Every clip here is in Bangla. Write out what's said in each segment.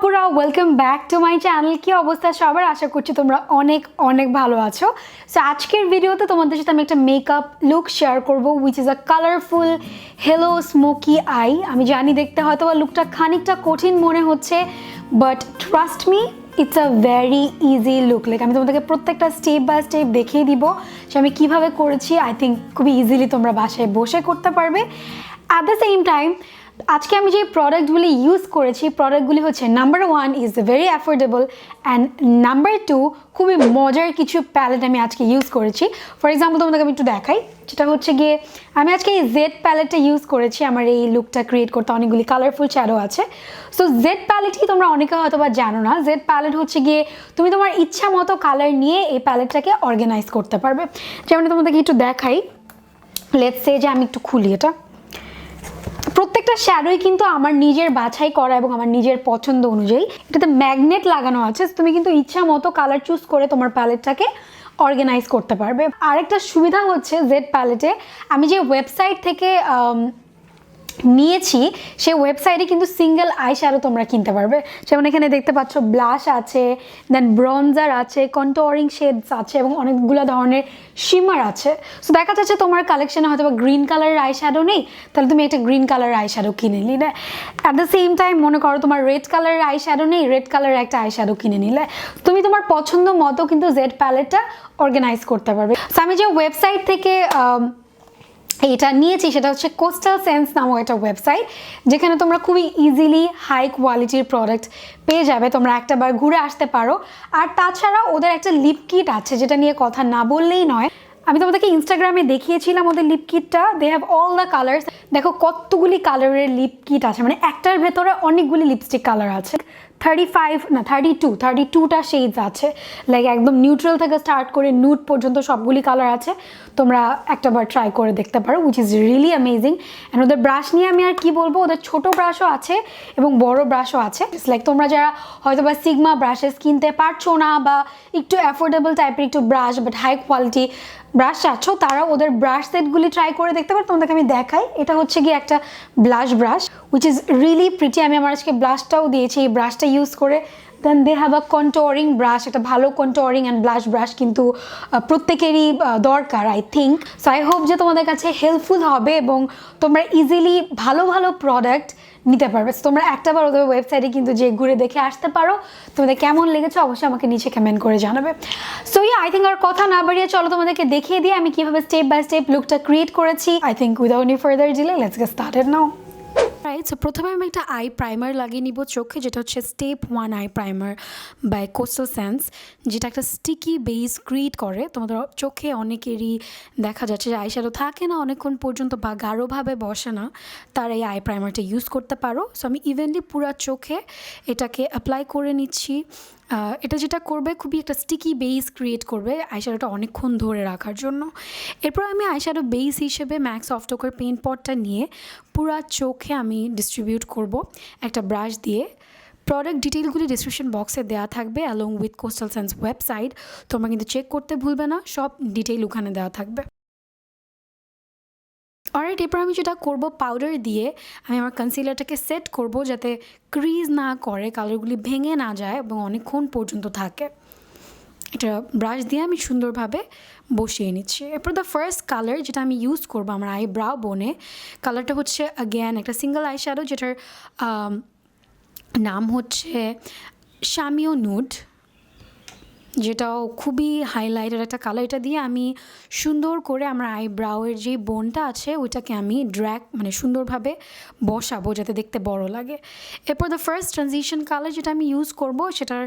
আপুরা welcome back to my channel. কি অবস্থা সবার? আশা করছি তোমরা অনেক অনেক ভালো আছো। সো আজকের ভিডিওতে তোমাদের সাথে আমি একটা মেকআপ লুক শেয়ার করব which is a colourful hello smoky I. আমি জানি দেখতে হয়তো বা লুকটা খানিকটা কঠিন মনে হচ্ছে, but trust me it's a very easy look. Like আমি তোমাদেরকে প্রত্যেকটা স্টেপ বাই স্টেপ দেখিয়ে দিব যে আমি কীভাবে করেছি। আই থিঙ্ক খুবই ইজিলি তোমরা বাসায় বসে করতে পারবে। অ্যাট দ্য সেম টাইম আজকে আমি যে প্রোডাক্টগুলি ইউজ করেছি প্রোডাক্টগুলি হচ্ছে number 1 is very affordable and number 2 খুবই মজার কিছু প্যালেট আমি আজকে ইউজ করেছি। ফর এক্সাম্পল তোমাদেরকে আমি একটু দেখাই, যেটা হচ্ছে গিয়ে আমি আজকে এই জেড প্যালেটটা ইউজ করেছি আমার এই লুকটা ক্রিয়েট করতে। অনেকগুলি কালারফুল শ্যাডো আছে। সো জেড প্যালেটই তোমরা অনেকে হয়তো বা জানো না। জেড প্যালেট হচ্ছে গিয়ে তুমি তোমার ইচ্ছা মতো কালার নিয়ে এই প্যালেটটাকে অর্গানাইজ করতে পারবে। যেমন তোমাদেরকে একটু দেখাই, লেটস সে যে আমি একটু খুলি এটা। প্রত্যেকটা শ্যাডোই কিন্তু আমার নিজের বাছাই করা এবং আমার নিজের পছন্দ অনুযায়ী। এটাতে ম্যাগনেট লাগানো আছে, তুমি কিন্তু ইচ্ছা মতো কালার চুজ করে তোমার প্যালেটটাকে অর্গানাইজ করতে পারবে। আরেকটা সুবিধা হচ্ছে জেড প্যালেটে আমি যে ওয়েবসাইট থেকে নিয়েছি সেই ওয়েবসাইটে কিন্তু সিঙ্গেল আই শ্যাডো তোমরা কিনতে পারবে। যেমন এখানে দেখতে পাচ্ছ ব্লাশ আছে, দেন ব্রঞ্জার আছে, কন্ট্যুরিং শেডস আছে এবং অনেকগুলো ধরনের শিমার আছে। সো দেখা যাচ্ছে তোমার কালেকশনে হয়তো বা গ্রিন কালারের আই শ্যাডো নেই, তাহলে তুমি একটা গ্রিন কালারের আই শ্যাডো কিনে নিলে। অ্যাট দ্য সেম টাইম মনে করো তোমার রেড কালারের আই শ্যাডো নেই, রেড কালারের একটা আই শ্যাডো কিনে নিলে তুমি তোমার পছন্দ মতো কিন্তু জেড প্যালেটটা অর্গানাইজ করতে পারবে। সো আমি যে ওয়েবসাইট থেকে এটা নিয়েছি সেটা হচ্ছে কোস্টাল সেন্স নামক একটা ওয়েবসাইট, যেখানে তোমরা খুবই ইজিলি হাই কোয়ালিটির প্রোডাক্ট পেয়ে যাবে। তোমরা একটাবার ঘুরে আসতে পারো। আর তাছাড়া ওদের একটা লিপ কিট আছে, যেটা নিয়ে কথা না বললেই নয়। আমি তোমাদেরকে ইনস্টাগ্রামে দেখিয়েছিলাম ওদের লিপ কিটটা। They have all the colours. দেখো কতগুলি কালারের লিপ কিট আছে, মানে একটার ভেতরে অনেকগুলি লিপস্টিক কালার আছে। 32টা শেডস আছে। লাইক একদম নিউট্রাল থেকে স্টার্ট করে নুড পর্যন্ত সবগুলি কালার আছে। তোমরা একটাবার ট্রাই করে দেখতে পারো, which is really amazing. And ওদের ব্রাশ নিয়ে আমি আর কি বলবো, ওদের ছোট ব্রাশও আছে এবং বড় ব্রাশও আছে। লাইক তোমরা যারা হয়তো বা সিগমা ব্রাশেস কিনতে পারছো না বা একটু অ্যাফোর্ডেবল টাইপের একটু brush but high quality brush চাচ্ছ, তারা ওদের ব্রাশ সেটগুলি ট্রাই করে দেখতে পারো। তোমাদেরকে আমি দেখাই, এটা হচ্ছে গিয়ে একটা blush brush which is really pretty. আমি আমার আজকে ব্লাশটাও দিয়েছি এই ব্রাশটা ইউজ করে। দেন দে হ্যাভ আ কন্ট্যুরিং ব্রাশ, একটা ভালো কন্ট্যুরিং অ্যান্ড ব্লাশ ব্রাশ কিন্তু প্রত্যেকেরই দরকার I think. So I hope যে তোমাদের কাছে হেল্পফুল হবে এবং তোমরা ইজিলি ভালো ভালো প্রোডাক্ট নিতে পারবে। তোমরা একটাবার ওদের ওয়েবসাইটে কিন্তু যে ঘুরে দেখে আসতে পারো। তোমাদের কেমন লেগেছে অবশ্যই আমাকে নিচে কমেন্ট করে জানাবে। সো আই থিঙ্ক আর কথা না বাড়িয়ে চলো তোমাদেরকে দেখিয়ে দিয়ে আমি কীভাবে স্টেপ বাই স্টেপ লুকটা ক্রিয়েট করেছি। I think without any further delay let's get started now. Right, so প্রথমে আমি একটা আই প্রাইমার লাগিয়ে নিব চোখে, যেটা হচ্ছে step 1 eye primer by Coastal Scents, যেটা একটা স্টিকি বেস ক্রিয়েট করে। তোমাদের চোখে অনেকেরই দেখা যাচ্ছে যে আই শ্যাডো থাকে না অনেকক্ষণ পর্যন্ত বা গাঢ়ভাবে বসে না, তার এই আই প্রাইমারটা ইউজ করতে পারো। সো আমি ইভেনলি পুরো চোখে এটাকে অ্যাপ্লাই করে নিচ্ছি। এটা যেটা করবে খুবই একটা স্টিকি বেস ক্রিয়েট করবে আইশ্যাডোটা অনেকক্ষণ ধরে রাখার জন্য। এরপর আমি আইশ্যাডো বেস হিসেবে ম্যাক্স সফট ওকার পেইন্ট পটটা নিয়ে পুরা চোখে আমি ডিস্ট্রিবিউট করব একটা ব্রাশ দিয়ে। প্রোডাক্ট ডিটেলগুলি ডিসক্রিপশন বক্সে দেওয়া থাকবে along with coastal sense website. তোমরা কিন্তু চেক করতে ভুলবে না, সব ডিটেইল ওখানে দেওয়া থাকবে। অলরাইট, এরপর আমি যেটা করব, পাউডার দিয়ে আমি আমার কনসিলারটাকে সেট করব যাতে ক্রিজ না করে, কালারগুলি ভেঙে না যায় এবং অনেকক্ষণ পর্যন্ত থাকে। এটা ব্রাশ দিয়ে আমি সুন্দরভাবে বসিয়ে নিচ্ছি। এরপর দ্য ফার্স্ট কালার যেটা আমি ইউজ করবো আমার আইব্রাও বোনে, কালারটা হচ্ছে অ্যাগেন একটা সিঙ্গেল আই শ্যাডো, যেটার নাম হচ্ছে শামিও নুড, যেটাও খুবই হাইলাইটের একটা কালার। এটা দিয়ে আমি সুন্দর করে আমার আইব্রাউয়ের যে বোনটা আছে ওইটাকে আমি ড্র্যাগ মানে সুন্দরভাবে বসাবো যাতে দেখতে বড় লাগে। এরপর দ্য ফার্স্ট ট্রানজিশন কালার যেটা আমি ইউজ করব সেটার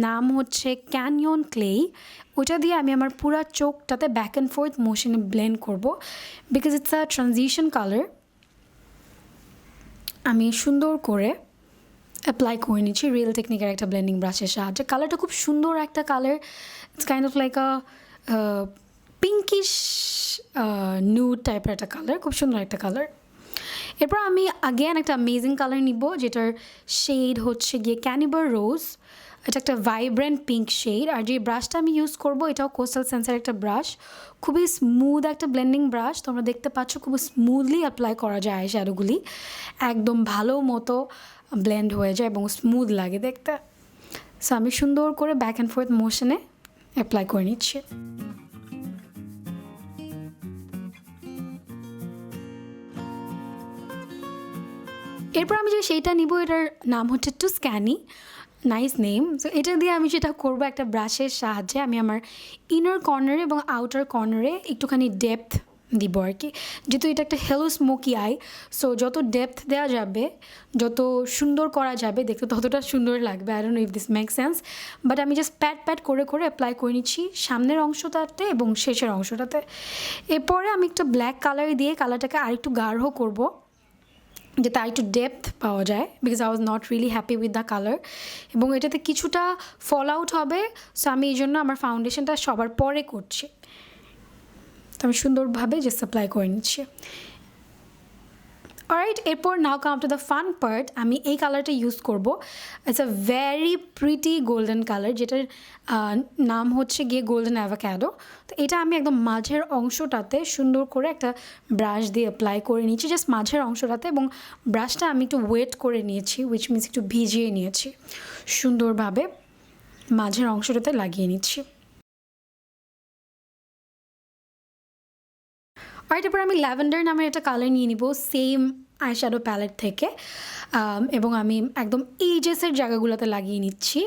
নাম হচ্ছে ক্যানিয়ন ক্লে। ওইটা দিয়ে আমি আমার পুরো চোখটাতে ব্যাক অ্যান্ড ফোর্থ মোশনে ব্লেন্ড করব, because it's a transition colour. আমি সুন্দর করে অ্যাপ্লাই করে নিচ্ছি রিয়েল টেকনিকের একটা ব্লেন্ডিং ব্রাশের সাহায্যে। কালারটা খুব সুন্দর একটা colour, it's kind of like a pinkish nude টাইপের একটা কালার, খুব সুন্দর একটা কালার। এরপর আমি আগেন একটা অ্যামেজিং কালার নিব, যেটার শেড হচ্ছে গিয়ে ক্যানিবার রোজ। এটা একটা ভাইব্রেন্ট পিঙ্ক শেড। আর যে ব্রাশটা আমি ইউজ করব এটাও কোস্টাল সেন্সের একটা ব্রাশ, খুবই স্মুথ একটা ব্লেন্ডিং ব্রাশ। তোমরা দেখতে পাচ্ছ খুব স্মুথলি অ্যাপ্লাই করা যায় আই শ্যাডোগুলি, একদম ভালো মতো ব্লেন্ড হয়ে যায় এবং স্মুথ লাগে দেখতে। সো আমি সুন্দর করে ব্যাক অ্যান্ড ফোর্থ মোশনে অ্যাপ্লাই করে নিচ্ছি। এরপর আমি যে সেইটা নিব, এটার নাম হচ্ছে টু স্ক্যানি, নাইস নেম। সো এটা দিয়ে আমি যেটা করবো, একটা ব্রাশের সাহায্যে আমি আমার ইনার কর্নারে এবং আউটার কর্নারে একটুখানি ডেপথ দিব আর কি। যেহেতু এটা একটা হেলো স্মোকি আই, সো যত ডেপথ দেওয়া যাবে, যত সুন্দর করা যাবে দেখতে, ততটা সুন্দর লাগবে। I don't know if this make sense, but আমি জাস্ট প্যাট প্যাট করে করে অ্যাপ্লাই করে নিচ্ছি সামনের অংশটাতে এবং শেষের অংশটাতে। এরপরে আমি একটা ব্ল্যাক কালার দিয়ে কালারটাকে আরেকটু গাঢ় করবো, যাতে আর একটু ডেপথ পাওয়া যায়, because I was not really happy with the colour, এবং এটাতে কিছুটা ফল আউট হবে। সো আমি এই জন্য আমার ফাউন্ডেশনটা সবার পরে করছি। তো আমি সুন্দরভাবে জাস্ট অ্যাপ্লাই করে নিচ্ছি। অলরাইট, এরপর now come to the fun part. আমি এই কালারটা ইউজ করব। It's a very pretty golden colour, যেটার নাম হচ্ছে গিয়ে গোল্ডেন অ্যাভোক্যাডো। তো এটা আমি একদম মাঝের অংশটাতে সুন্দর করে একটা ব্রাশ দিয়ে অ্যাপ্লাই করে নিচ্ছি, জাস্ট মাঝের অংশটাতে, এবং ব্রাশটা আমি একটু ওয়েট করে নিয়েছি, উইচ মিনস একটু ভিজিয়ে নিয়েছি, সুন্দরভাবে মাঝের অংশটাতে লাগিয়ে নিচ্ছি। আর এরপর আমি ল্যাভেন্ডার নামের একটা কালার নিয়ে নিব সেম আইশ্যাডো প্যালেট থেকে, এবং আমি একদম এজেসের জায়গাগুলোতে লাগিয়ে নিচ্ছি।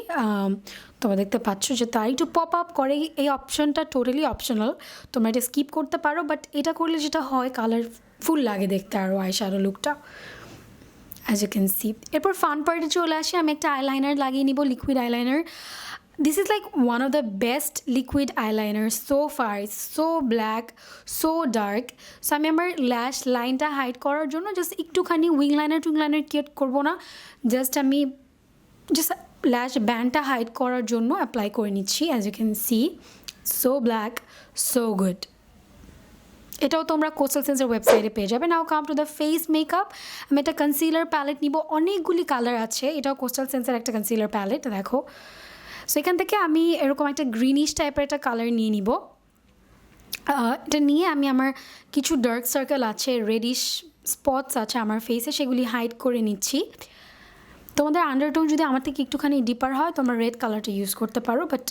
তোমরা দেখতে পাচ্ছ যে তার একটু পপ আপ করে। এই অপশনটা টোটালি অপশনাল, তোমরা এটা স্কিপ করতে পারো, বাট এটা করলে যেটা হয় কালারফুল লাগে দেখতে আরও আইশ্যাডো লুকটা, অ্যাজ ইউ ক্যান সি। এরপর ফান পার্টে চলে আসি। আমি একটা আইলাইনার লাগিয়ে নিব, liquid eyeliner. This is like one of the best liquid eyeliners so far. It's so black, so dark. So আমি আমার ল্যাশ লাইনটা হাইড করার জন্য জাস্ট একটুখানি উইং লাইনার ক্রিয়েট করবো না, জাস্ট আমি জাস্ট ল্যাশ ব্যান্ডটা হাইড করার জন্য অ্যাপ্লাই করে নিচ্ছি। As you can see, so black, so good. এটাও তোমরা কোস্টাল সেন্সের ওয়েবসাইটে পেয়ে যাবে। Now come to the face makeup. আমি একটা কনসিলার প্যালেট নিব, অনেকগুলি কালার আছে, এটাও কোস্টাল সেন্সের একটা কনসিলার প্যালেট, দেখো। সো এখান থেকে আমি এরকম একটা গ্রিনিশ টাইপের একটা কালার নিয়ে নিব। এটা নিয়ে আমি আমার কিছু ডার্ক সার্কেল আছে, রেডিশ স্পটস আছে আমার ফেসে, সেগুলি হাইড করে নিচ্ছি। তোমাদের আন্ডারটোন যদি আমার থেকে একটুখানি ডিপার হয়, তোমরা রেড কালারটা ইউজ করতে পারো, বাট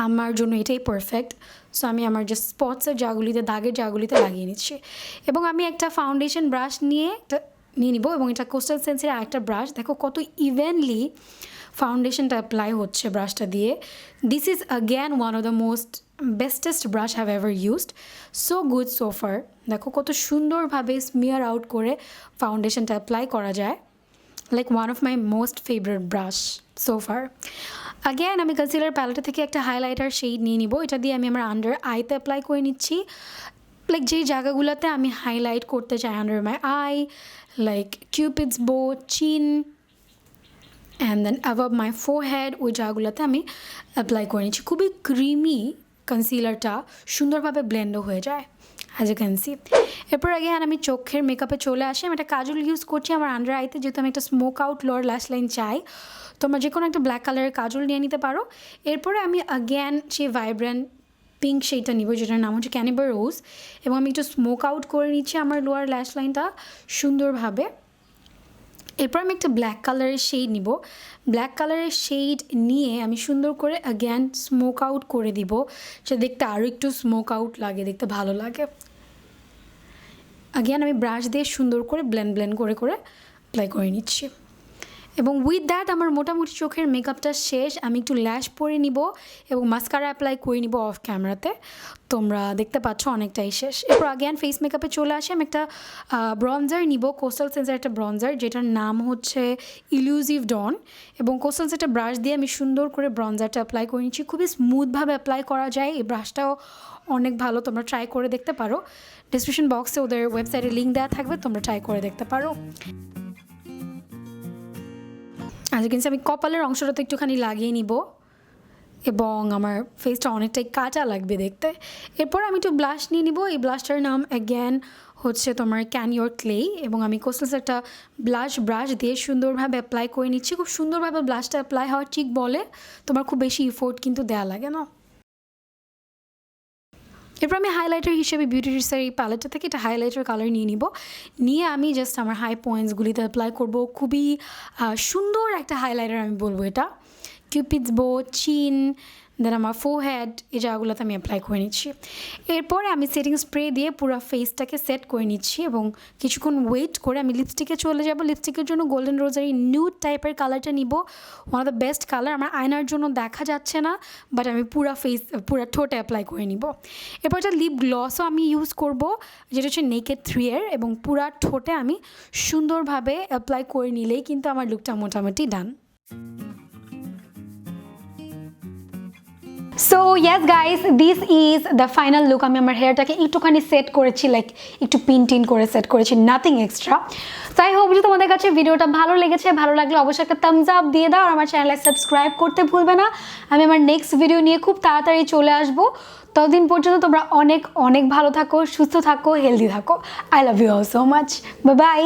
আমার জন্য এটাই পারফেক্ট। সো আমি আমার যে স্পটসের জায়গাগুলিতে, দাগের জায়গাগুলিতে লাগিয়ে নিচ্ছি। এবং আমি একটা ফাউন্ডেশন ব্রাশ নিয়ে নিব, এবং এটা কোস্টাল সেন্সের আরেকটা ব্রাশ। দেখো কত ইভেনলি ফাউন্ডেশনটা অ্যাপ্লাই হচ্ছে ব্রাশটা দিয়ে। This is again one of the most bestest brush have ever used, so good so far. দেখো কত সুন্দরভাবে স্মিয়ার আউট করে ফাউন্ডেশনটা অ্যাপ্লাই করা যায়, like one of my most favourite brush so far. Again আমি কনসিলার প্যালেট থেকে একটা হাইলাইটার শেড নিয়ে নিব, এটা দিয়ে আমি আমার আন্ডার আইতে অ্যাপ্লাই করে নিচ্ছি। লাইক যেই জায়গাগুলোতে আমি হাইলাইট করতে চাই under my eye, like Cupid's bow, chin, and then above my forehead, ওই জায়গাগুলোতে আমি অ্যাপ্লাই করে নিচ্ছি। খুবই ক্রিমি কনসিলারটা, সুন্দরভাবে ব্লেন্ডও হয়ে যায়, অ্যাজ ইউ ক্যান সি। এরপর অ্যাগেন আমি চোখের মেকআপে চলে আসি। আমি একটা কাজল ইউজ করছি আমার আন্ডার আইতে, যেহেতু আমি একটা স্মোক আউট লোয়ার ল্যাশ লাইন চাই। তোমরা যে কোনো একটা ব্ল্যাক কালারের কাজল নিয়ে নিতে পারো। এরপরে আমি অ্যাগেন সেই ভাইব্রেন্ট পিঙ্ক শেডটা নিব, যেটার নাম হচ্ছে ক্যানিবার রোজ, এবং আমি একটু স্মোক আউট করে নিচ্ছি আমার লোয়ার ল্যাশ লাইনটা সুন্দরভাবে। এরপর আমি একটা ব্ল্যাক কালারের শেড নিব। ব্ল্যাক কালারের শেড নিয়ে আমি সুন্দর করে অ্যাগেন স্মোক আউট করে দিব, সেটা দেখতে আরও একটু স্মোক আউট লাগে, দেখতে ভালো লাগে। অ্যাগেন আমি ব্রাশ দিয়ে সুন্দর করে ব্লেন্ড করে অ্যাপ্লাই করে নিচ্ছি। এবং উইথ দ্যাট আমার মোটামুটি চোখের মেকআপটা শেষ। আমি একটু ল্যাশ পরে নিব এবং মাস্কারা অ্যাপ্লাই করে নিব অফ ক্যামেরাতে, তোমরা দেখতে পাচ্ছ অনেকটাই শেষ। এরপর অ্যাগেন ফেস মেকআপে চলে আসি। আমি একটা ব্রঞ্জার নিব, কোস্টাল সেন্সের একটা ব্রঞ্জার, যেটার নাম হচ্ছে ইলিউজিভ ডন, এবং কোস্টাল সেন্সের ব্রাশ দিয়ে আমি সুন্দর করে ব্রঞ্জারটা অ্যাপ্লাই করে নিচ্ছি। খুবই স্মুথভাবে অ্যাপ্লাই করা যায়, এই ব্রাশটাও অনেক ভালো, তোমরা ট্রাই করে দেখতে পারো। ডিসক্রিপশন বক্সে ওদের ওয়েবসাইটের লিঙ্ক দেওয়া থাকবে, তোমরা ট্রাই করে দেখতে পারো। আচ্ছা, কিন্তু আমি কপালের অংশটাতে একটুখানি লাগিয়ে নিব, এবং আমার ফেসটা অনেকটাই কাঁচা লাগবে দেখতে। এরপর আমি একটু ব্লাশ নিয়ে নিব। এই ব্লাশটার নাম অ্যাগেন হচ্ছে তোমার ক্যান ইয়োর ক্লে, এবং আমি কোস্টালস একটা ব্রাশ দিয়ে সুন্দরভাবে অ্যাপ্লাই করে নিচ্ছি। খুব সুন্দরভাবে ব্লাশটা অ্যাপ্লাই হওয়ার ঠিক বলে, তোমার খুব বেশি ইফোর্ট কিন্তু দেওয়া লাগে না। এরপর আমি হাইলাইটার হিসেবে বিউটি রিসার এই প্যালেটটা থেকে এটা হাইলাইটার কালার নিয়ে নিব, নিয়ে আমি জাস্ট আমার হাই পয়েন্টসগুলিতে অ্যাপ্লাই করব। খুবই সুন্দর একটা হাইলাইটার আমি বলবো এটা। কিউপিডস বো, চিন, দেন আমার ফোরহেড, এই জায়গাগুলোতে আমি অ্যাপ্লাই করে নিচ্ছি। এরপরে আমি সেটিং স্প্রে দিয়ে পুরো ফেসটাকে সেট করে নিচ্ছি এবং কিছুক্ষণ ওয়েট করে আমি লিপস্টিকে চলে যাব। লিপস্টিকের জন্য গোল্ডেন রোজারি নিউড টাইপের কালারটা নিব, one of the best colour. আমার আয়নার জন্য দেখা যাচ্ছে না, বাট আমি পুরো ঠোঁটে অ্যাপ্লাই করে নিব। এরপর একটা লিপ গ্লসও আমি ইউজ করব, যেটা হচ্ছে নেকেড 3 এর, এবং পুরা ঠোঁটে আমি সুন্দরভাবে অ্যাপ্লাই করে নিলেই কিন্তু আমার লুকটা মোটামুটি done. So yes guys, this is the final look. আমি আমার হেয়ারটাকে একটুখানি সেট করেছি, লাইক একটু পিন করে সেট করেছি, নাথিং এক্সট্রা। তো আই হোপ যে তোমাদের কাছে ভিডিওটা ভালো লেগেছে। ভালো লাগলে অবশ্যই একটা থামস আপ দিয়ে দাও আর আমার চ্যানেলে সাবস্ক্রাইব করতে ভুলবে না। আমি আমার নেক্সট ভিডিও নিয়ে খুব তাড়াতাড়ি চলে আসবো। ততদিন পর্যন্ত তোমরা অনেক অনেক ভালো থাকো, সুস্থ থাকো, হেলদি থাকো। I love you all so much. Bye by.